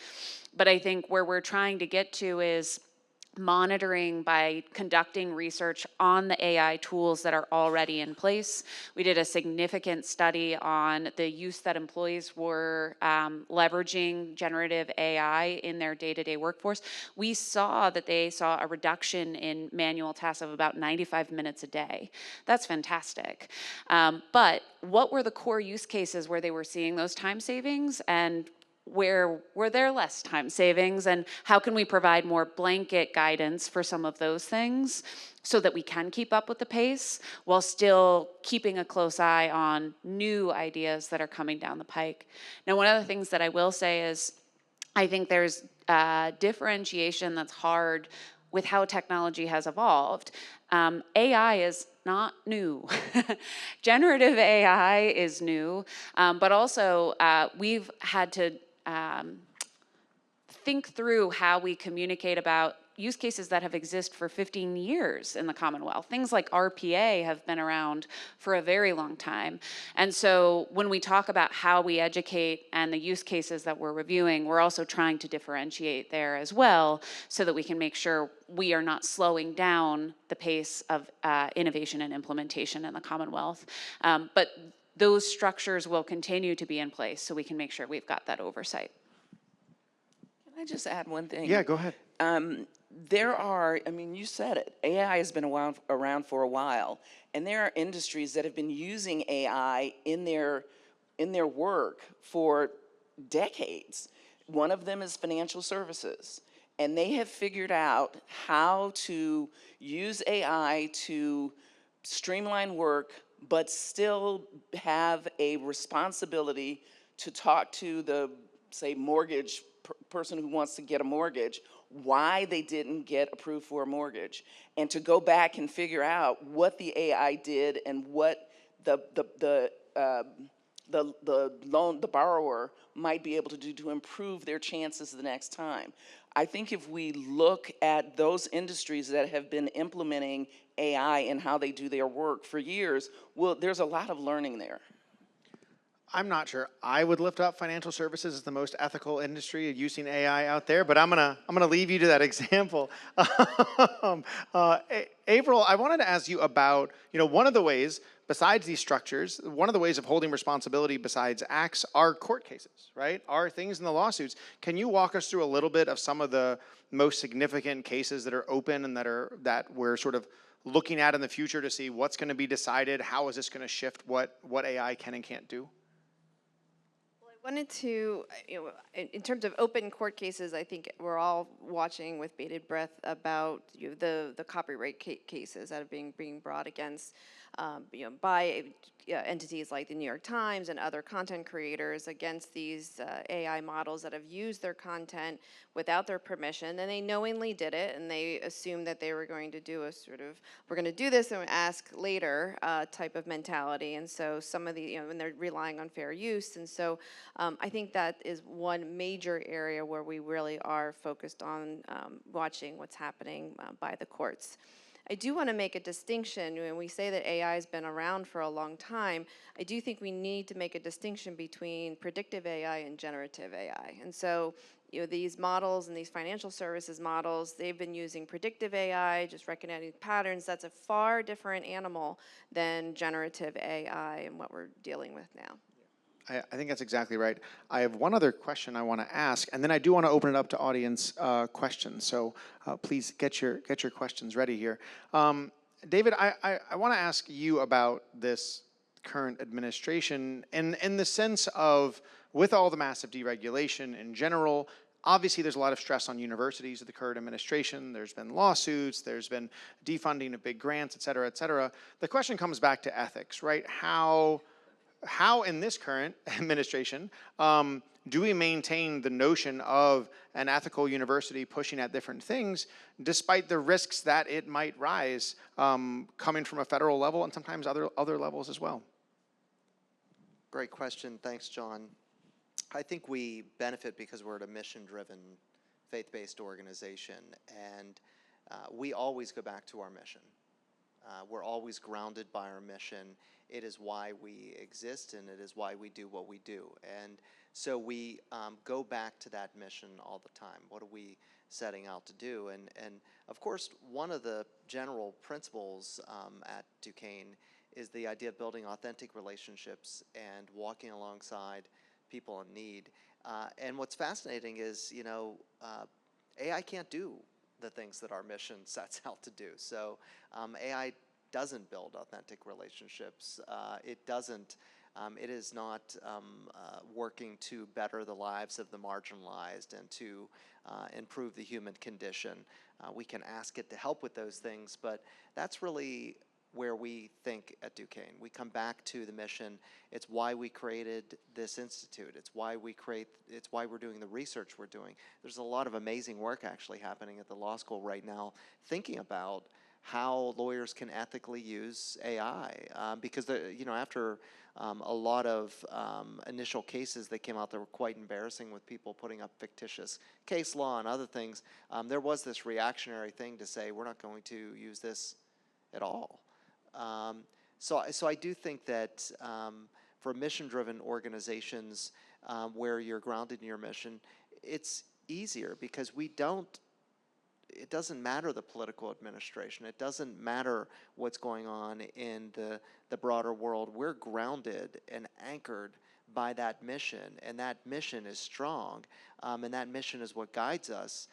but I think where we're trying to get to is monitoring by conducting research on the AI tools that are already in place. We did a significant study on the use that employees were leveraging generative AI in their day-to-day workforce. We saw that they saw a reduction in manual tasks of about 95 minutes a day. That's fantastic. But what were the core use cases where they were seeing those time savings, and where were there less time savings, and how can we provide more blanket guidance for some of those things so that we can keep up with the pace while still keeping a close eye on new ideas that are coming down the pike. Now, one of the things that I will say is I think there's differentiation that's hard with how technology has evolved. AI is not new. Generative AI is new, but also we've had to think through how we communicate about use cases that have existed for 15 years in the Commonwealth. Things like RPA have been around for a very long time. And so when we talk about how we educate and the use cases that we're reviewing, we're also trying to differentiate there as well so that we can make sure we are not slowing down the pace of innovation and implementation in the Commonwealth. But those structures will continue to be in place so we can make sure we've got that oversight. Can I just add one thing? Yeah, go ahead. There are, I mean, you said it, AI has been around for a while, and there are industries that have been using AI in their work for decades. One of them is financial services. and they have figured out how to use AI to streamline work, but still have a responsibility to talk to the, say, mortgage person who wants to get a mortgage, why they didn't get approved for a mortgage, and to go back and figure out what the AI did and what the borrower might be able to do to improve their chances the next time. I think if we look at those industries that have been implementing AI and how they do their work for years, well, there's a lot of learning there. I'm not sure I would lift up financial services as the most ethical industry using AI out there, but I'm gonna leave you to that example. April, I wanted to ask you about, one of the ways, besides these structures, one of the ways of holding responsibility besides acts are court cases, right? Are things in the lawsuits. Can you walk us through a little bit of some of the most significant cases that are open and that we're sort of looking at in the future to see what's going to be decided? How is this going to shift what AI can and can't do? I wanted to, in terms of open court cases, I think we're all watching with bated breath about the copyright cases that are being brought against, by entities like the New York Times and other content creators against these AI models that have used their content without their permission, and they knowingly did it, and they assumed that they were going to do a sort of, we're going to do this and ask later type of mentality. And so some of the, when they're relying on fair use. And so I think that is one major area where we really are focused on watching what's happening by the courts. I do want to make a distinction. When we say that AI has been around for a long time, I do think we need to make a distinction between predictive AI and generative AI. And so, these models and these financial services models, they've been using predictive AI, just recognizing patterns. That's a far different animal than generative AI and what we're dealing with now. I think that's exactly right. I have one other question I want to ask, and then I do want to open it up to audience questions. So please get your questions ready here. David, I want to ask you about this current administration in the sense of, with all the massive deregulation in general, obviously there's a lot of stress on universities of the current administration. There's been lawsuits, there's been defunding of big grants, et cetera, et cetera. The question comes back to ethics, right? How in this current administration do we maintain the notion of an ethical university pushing at different things despite the risks that it might rise coming from a federal level and sometimes other levels as well? Great question. Thanks, John. I think we benefit because we're at a mission-driven, faith-based organization, and we always go back to our mission. We're always grounded by our mission. It is why we exist, and it is why we do what we do. And so we go back to that mission all the time. What are we setting out to do? And of course, one of the general principles at Duquesne is the idea of building authentic relationships and walking alongside people in need. And what's fascinating is, AI can't do the things that our mission sets out to do. So AI doesn't build authentic relationships. It is not working to better the lives of the marginalized and to improve the human condition. We can ask it to help with those things, but that's really where we think at Duquesne. We come back to the mission. It's why we created this institute. It's why we're doing the research we're doing. There's a lot of amazing work actually happening at the law school right now, thinking about how lawyers can ethically use AI, because after a lot of initial cases that came out that were quite embarrassing with people putting up fictitious case law and other things, there was this reactionary thing to say we're not going to use this at all. So I do think that for mission-driven organizations where you're grounded in your mission, it's easier because it doesn't matter the political administration. It doesn't matter what's going on in the broader world. We're grounded and anchored by that mission, and that mission is strong, and that mission is what guides us.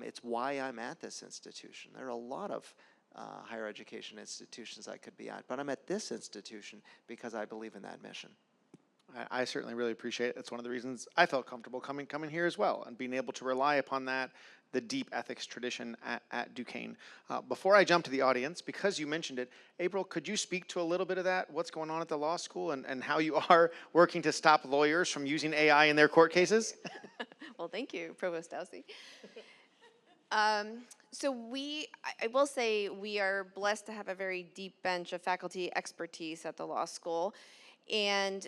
It's why I'm at this institution. There are a lot of higher education institutions I could be at, but I'm at this institution because I believe in that mission. I certainly really appreciate it. It's one of the reasons I felt comfortable coming here as well, and being able to rely upon that the deep ethics tradition at Duquesne. Before I jump to the audience, because you mentioned it, April, could you speak to a little bit of that, what's going on at the law school and how you are working to stop lawyers from using AI in their court cases? Well, thank you, Provost Dausey. So I will say we are blessed to have a very deep bench of faculty expertise at the law school. And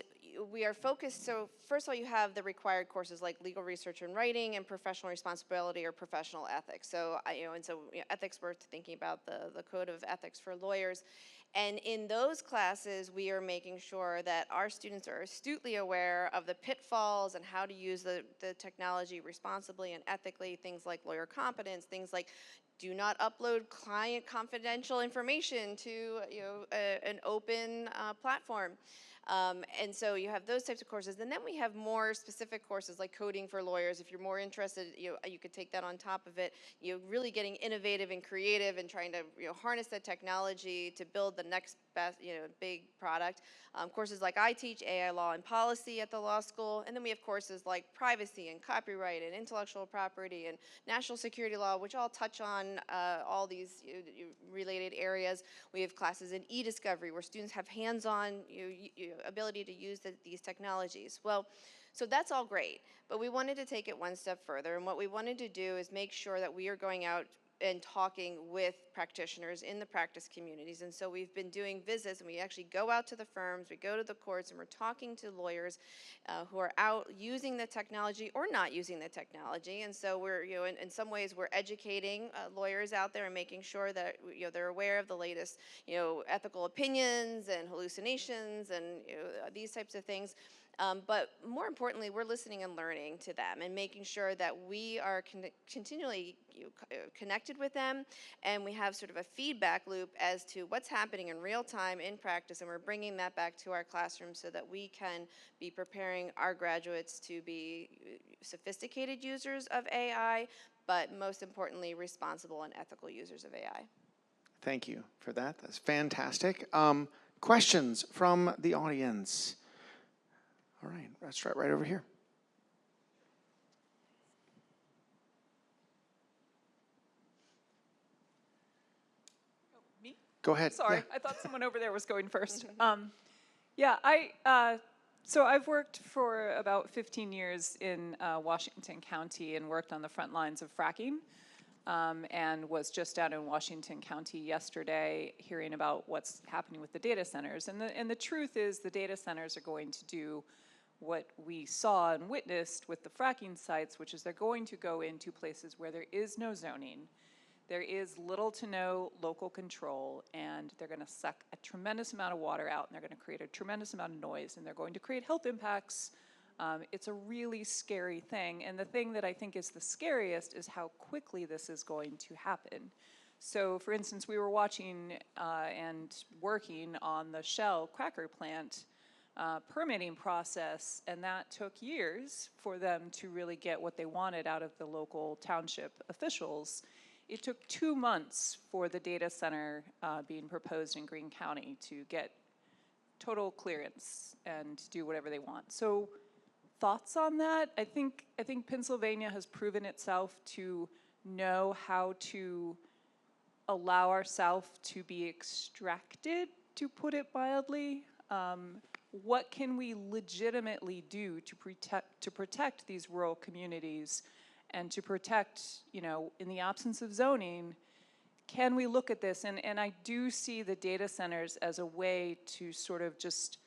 we are focused, so first of all, you have the required courses like legal research and writing and professional responsibility or professional ethics. So, ethics, we're thinking about the code of ethics for lawyers. And in those classes, we are making sure that our students are astutely aware of the pitfalls and how to use the technology responsibly and ethically, things like lawyer competence, things like do not upload client confidential information to an open platform. And so you have those types of courses, and then we have more specific courses like coding for lawyers. If you're more interested, you could take that on top of it. Really getting innovative and creative and trying to harness that technology to build the next best big product. Courses like I teach AI law and policy at the law school, and then we have courses like privacy and copyright and intellectual property and national security law, which all touch on all these related areas. We have classes in e-discovery where students have hands-on ability to use these technologies. Well, so that's all great, but we wanted to take it one step further, and what we wanted to do is make sure that we are going out and talking with practitioners in the practice communities. And so we've been doing visits, and we actually go out to the firms, we go to the courts, and we're talking to lawyers who are out using the technology or not using the technology. And so we're, in some ways, we're educating lawyers out there and making sure that they're aware of the latest, ethical opinions and hallucinations and these types of things. But more importantly, we're listening and learning to them and making sure that we are continually connected with them, and we have sort of a feedback loop as to what's happening in real time in practice, and we're bringing that back to our classrooms so that we can be preparing our graduates to be sophisticated users of AI, but most importantly, responsible and ethical users of AI. Thank you for that. That's fantastic. Questions from the audience? All right, let's start right over here. Me? Go ahead. Sorry, Yeah. I thought someone over there was going first. So I've worked for about 15 years in Washington County and worked on the front lines of fracking, and was just out in Washington County yesterday hearing about what's happening with the data centers. And the truth is the data centers are going to do what we saw and witnessed with the fracking sites, which is they're going to go into places where there is no zoning, there is little to no local control, and they're going to suck a tremendous amount of water out, and they're going to create a tremendous amount of noise, and they're going to create health impacts. It's a really scary thing, and the thing that I think is the scariest is how quickly this is going to happen. So, for instance, we were watching and working on the Shell cracker plant permitting process, and that took years for them to really get what they wanted out of the local township officials. It took 2 months for the data center being proposed in Greene County to get total clearance and do whatever they want. So, thoughts on that? I think Pennsylvania has proven itself to know how to allow ourselves to be extracted, to put it mildly. What can we legitimately do to protect these rural communities and to protect, in the absence of zoning? Can we look at this? And I do see the data centers as a way to sort of just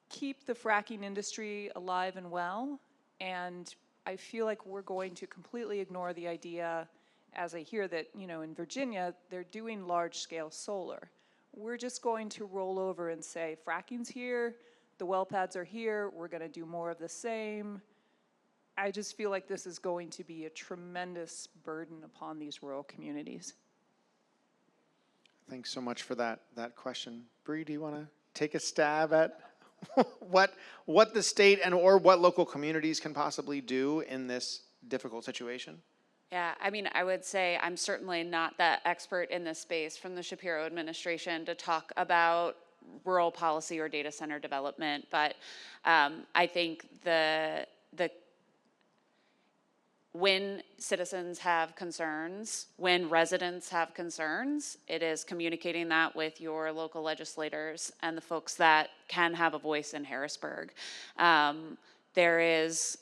keep the fracking industry alive and well. And I feel like we're going to completely ignore the idea, as I hear that, in Virginia, they're doing large-scale solar. We're just going to roll over and say, fracking's here, the well pads are here, we're going to do more of the same. I just feel like this is going to be a tremendous burden upon these rural communities. Thanks so much for that question. Bree, do you want to take a stab at what the state or what local communities can possibly do in this difficult situation? Yeah, I mean, I would say I'm certainly not that expert in this space from the Shapiro administration to talk about rural policy or data center development, but I think when citizens have concerns, when residents have concerns, it is communicating that with your local legislators and the folks that can have a voice in Harrisburg. There is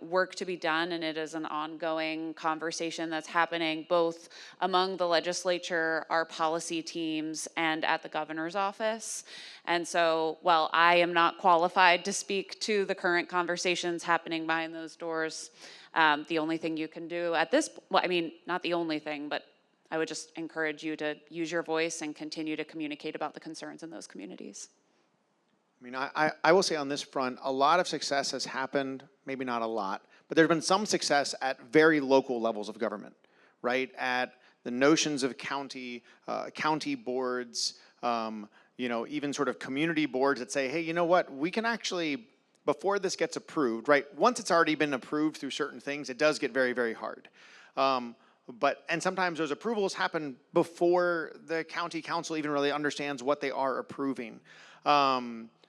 work to be done, and it is an ongoing conversation that's happening both among the legislature, our policy teams, and at the governor's office. And so while I am not qualified to speak to the current conversations happening behind those doors, the only thing you can do at this, well, I mean, not the only thing, but I would just encourage you to use your voice and continue to communicate about the concerns in those communities. I mean, I will say on this front, a lot of success has happened, maybe not a lot, but there's been some success at very local levels of government, right? At the notions of county boards, you know, even sort of community boards that say, hey, you know what, we can actually, before this gets approved, right? Once it's already been approved through certain things, it does get very, very hard. And sometimes those approvals happen before the county council even really understands what they are approving.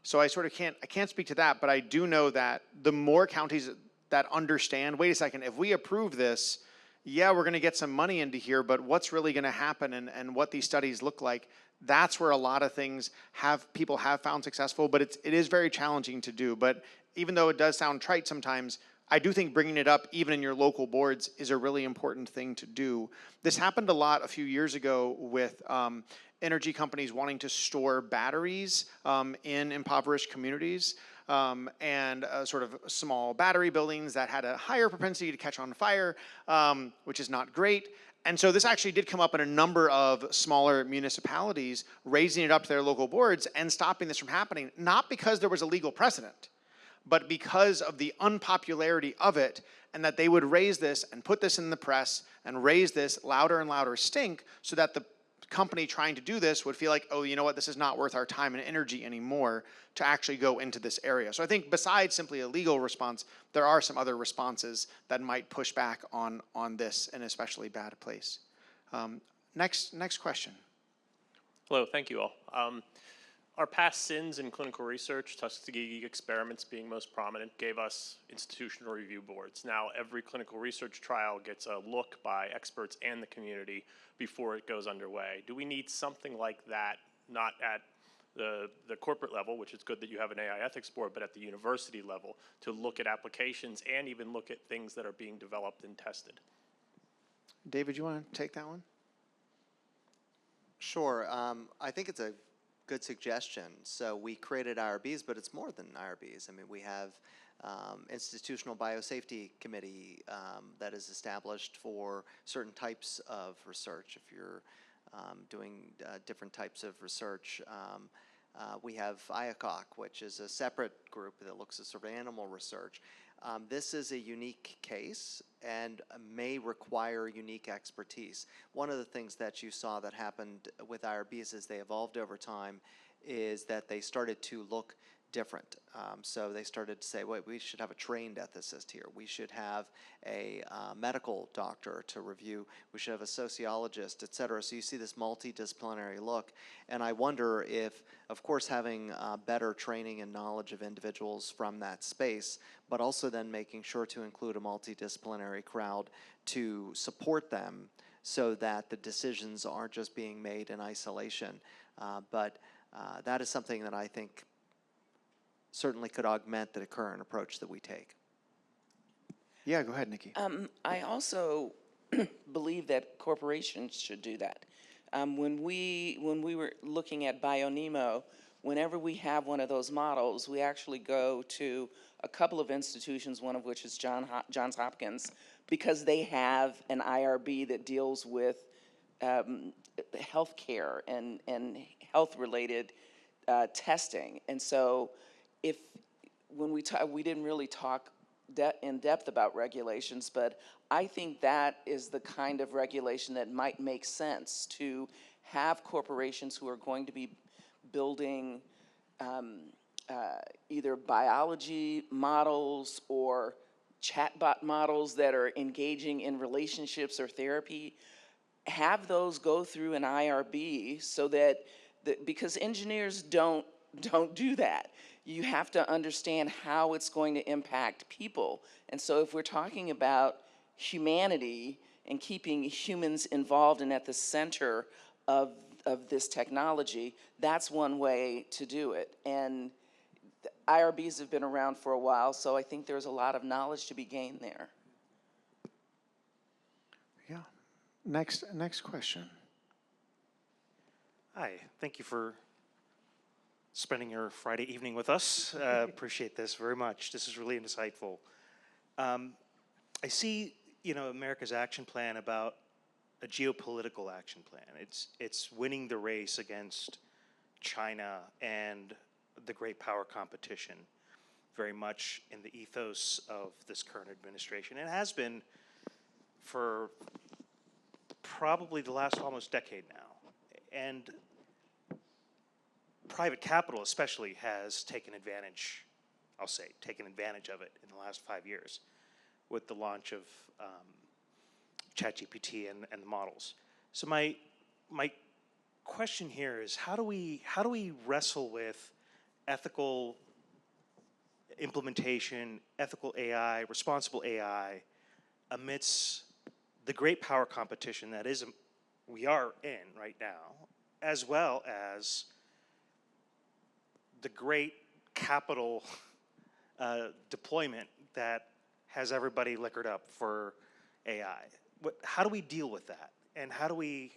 So I sort of can't speak to that, but I do know that the more counties that understand, wait a second, if we approve this, yeah, we're gonna get some money into here, but what's really gonna happen and what these studies look like, that's where a lot of things people have found successful, but it is very challenging to do. But even though it does sound trite sometimes, I do think bringing it up even in your local boards is a really important thing to do. This happened a lot a few years ago with energy companies wanting to store batteries in impoverished communities and sort of small battery buildings that had a higher propensity to catch on fire, which is not great. And so this actually did come up in a number of smaller municipalities, raising it up to their local boards and stopping this from happening, not because there was a legal precedent, but because of the unpopularity of it, and that they would raise this and put this in the press and raise this louder and louder stink so that the company trying to do this would feel like, oh, you know what, this is not worth our time and energy anymore to actually go into this area. So I think besides simply a legal response, there are some other responses that might push back on this in an especially bad place. Next question. Hello, thank you all. Our past sins in clinical research, Tuskegee experiments being most prominent, gave us institutional review boards. Now every clinical research trial gets a look by experts and the community before it goes underway. Do we need something like that, not at the corporate level, which is good that you have an AI ethics board, but at the university level, to look at applications and even look at things that are being developed and tested? David, you want to take that one? Sure. I think it's a good suggestion. So we created IRBs, but it's more than IRBs. I mean, we have institutional biosafety committee that is established for certain types of research. If you're doing different types of research, we have IACOC, which is a separate group that looks at sort of animal research. This is a unique case and may require unique expertise. One of the things that you saw that happened with IRBs as they evolved over time is that they started to look different. So they started to say, wait, we should have a trained ethicist here. We should have a medical doctor to review. We should have a sociologist, et cetera. So you see this multidisciplinary look. And I wonder if, of course, having better training and knowledge of individuals from that space, but also then making sure to include a multidisciplinary crowd to support them so that the decisions aren't just being made in isolation. But that is something that I think certainly could augment the current approach that we take. Yeah, go ahead, Nikki. I also believe that corporations should do that. When we were looking at BioNemo, whenever we have one of those models, we actually go to a couple of institutions, one of which is Johns Hopkins, because they have an IRB that deals with healthcare and health-related testing. And so when we didn't really talk in depth about regulations, but I think that is the kind of regulation that might make sense to have corporations who are going to be building either biology models or chatbot models that are engaging in relationships or therapy, have those go through an IRB so that, because engineers don't do that. You have to understand how it's going to impact people. And so if we're talking about humanity and keeping humans involved and at the center of this technology, that's one way to do it. And IRBs have been around for a while, so I think there's a lot of knowledge to be gained there. Yeah. Next question. Hi, thank you for spending your Friday evening with us. Appreciate this very much. This is really insightful. I see, America's action plan about a geopolitical action plan. It's winning the race against China and the great power competition, very much in the ethos of this current administration. It has been for probably the last almost decade now. And private capital especially has taken advantage, taken advantage of it in the last 5 years with the launch of ChatGPT and the models. So my question here is, how do we wrestle with ethical implementation, ethical AI, responsible AI amidst the great power competition that we are in right now, as well as the great capital deployment that has everybody liquored up for AI? How do we deal with that? And how do we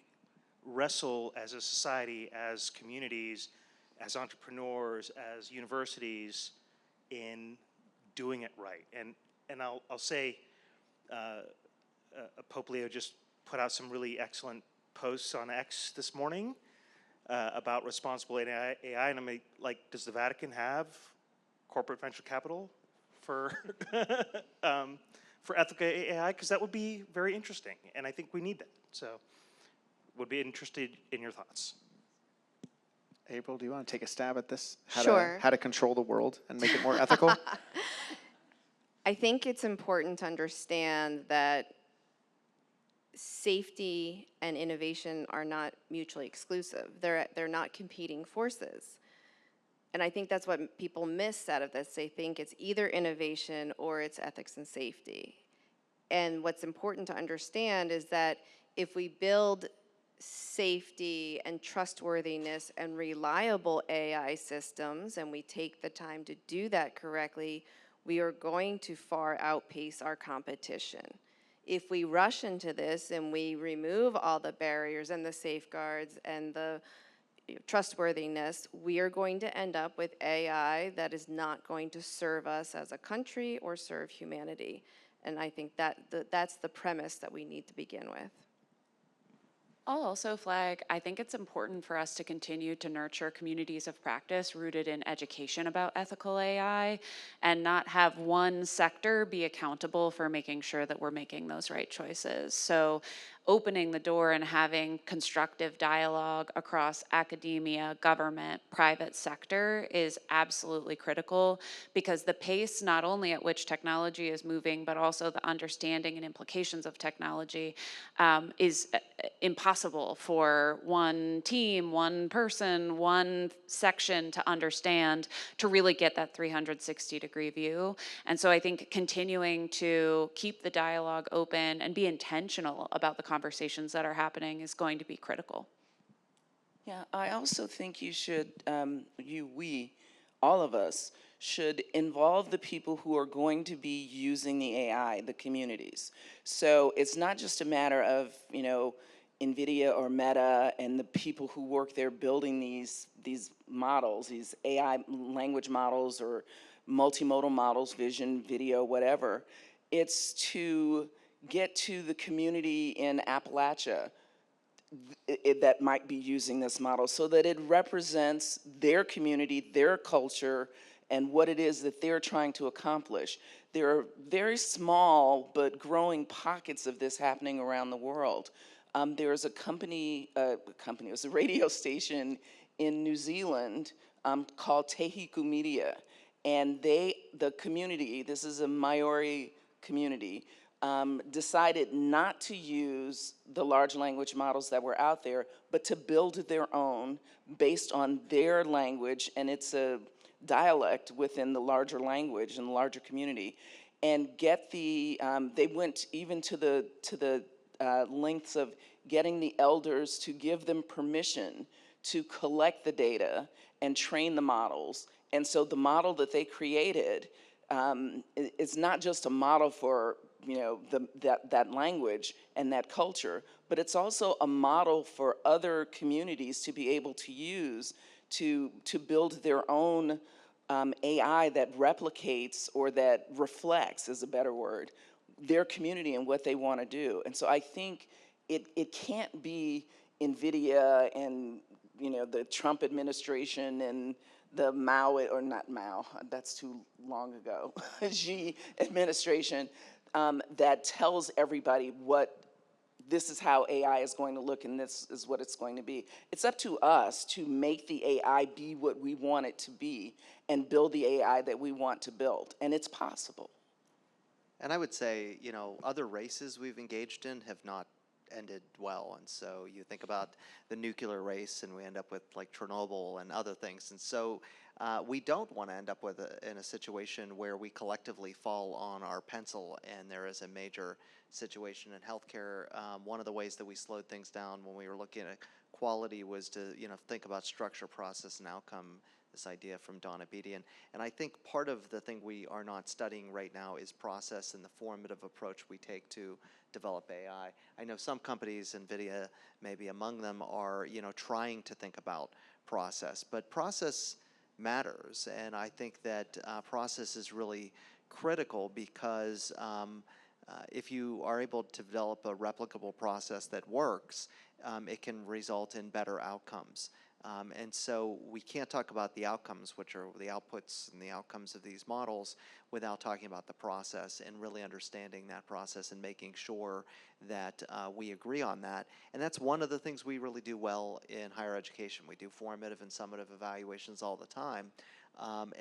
wrestle as a society, as communities, as entrepreneurs, as universities in doing it right? And I'll say, Pope Leo just put out some really excellent posts on X this morning about responsible AI, and I'm like, does the Vatican have corporate venture capital for for ethical AI? Because that would be very interesting, and I think we need that. So, would be interested in your thoughts. April, do you want to take a stab at this? Sure. How to control the world and make it more ethical? I think it's important to understand that safety and innovation are not mutually exclusive. They're not competing forces. And I think that's what people miss out of this. They think it's either innovation or it's ethics and safety. And what's important to understand is that if we build safety and trustworthiness and reliable AI systems, and we take the time to do that correctly, we are going to far outpace our competition. If we rush into this and we remove all the barriers and the safeguards and the trustworthiness, we are going to end up with AI that is not going to serve us as a country or serve humanity. And I think that's the premise that we need to begin with. I'll also flag, I think it's important for us to continue to nurture communities of practice rooted in education about ethical AI and not have one sector be accountable for making sure that we're making those right choices. So opening the door and having constructive dialogue across academia, government, private sector is absolutely critical, because the pace not only at which technology is moving, but also the understanding and implications of technology is impossible for one team, one person, one section to understand to really get that 360-degree view. And so I think continuing to keep the dialogue open and be intentional about the conversations that are happening is going to be critical. Yeah, I also think you should, we, all of us, should involve the people who are going to be using the AI, the communities. So it's not just a matter of, NVIDIA or Meta and the people who work there building these models, these AI language models or multimodal models, vision, video, whatever. It's to get to the community in Appalachia that might be using this model so that it represents their community, their culture, and what it is that they're trying to accomplish. There are very small but growing pockets of this happening around the world. There's it was a radio station in New Zealand called Tehiku Media, and the community, this is a Maori community, decided not to use the large language models that were out there, but to build their own based on their language, and it's a dialect within the larger language and the larger community. and get the, they went even to the lengths of getting the elders to give them permission to collect the data and train the models. And so the model that they created is not just a model for that language and that culture, but it's also a model for other communities to be able to use to build their own AI that replicates or that reflects, is a better word, their community and what they want to do. And so I think it can't be NVIDIA and the Trump administration and the Mao, or not Mao, that's too long ago, Xi administration, that tells everybody this is how AI is going to look and this is what it's going to be. It's up to us to make the AI be what we want it to be and build the AI that we want to build, and it's possible. And I would say, other races we've engaged in have not ended well. And so you think about the nuclear race and we end up with like Chernobyl and other things. And so we don't want to end up in a situation where we collectively fall on our pencil and there is a major situation in healthcare. One of the ways that we slowed things down when we were looking at quality was to think about structure, process, and outcome, this idea from Donna Beatty. And I think part of the thing we are not studying right now is process and the formative approach we take to develop AI. I know some companies, NVIDIA maybe among them, are trying to think about process, but process matters. And I think that process is really critical because if you are able to develop a replicable process that works, it can result in better outcomes. And so we can't talk about the outcomes, which are the outputs and the outcomes of these models, without talking about the process and really understanding that process and making sure that we agree on that. And that's one of the things we really do well in higher education. We do formative and summative evaluations all the time.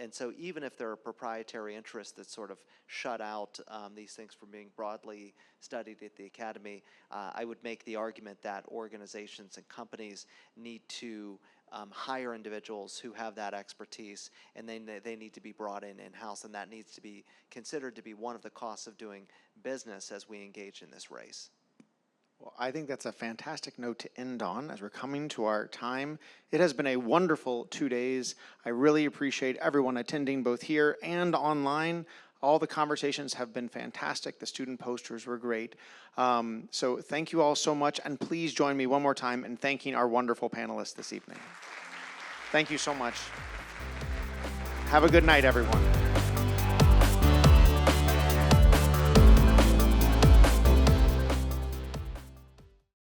And so even if there are proprietary interests that sort of shut out these things from being broadly studied at the academy, I would make the argument that organizations and companies need to hire individuals who have that expertise, and they need to be brought in-house, and that needs to be considered to be one of the costs of doing business as we engage in this race. Well, I think that's a fantastic note to end on as we're coming to our time. It has been a wonderful 2 days. I really appreciate everyone attending both here and online. All the conversations have been fantastic. The student posters were great. So thank you all so much, and please join me one more time in thanking our wonderful panelists this evening. Thank you so much. Have a good night, everyone.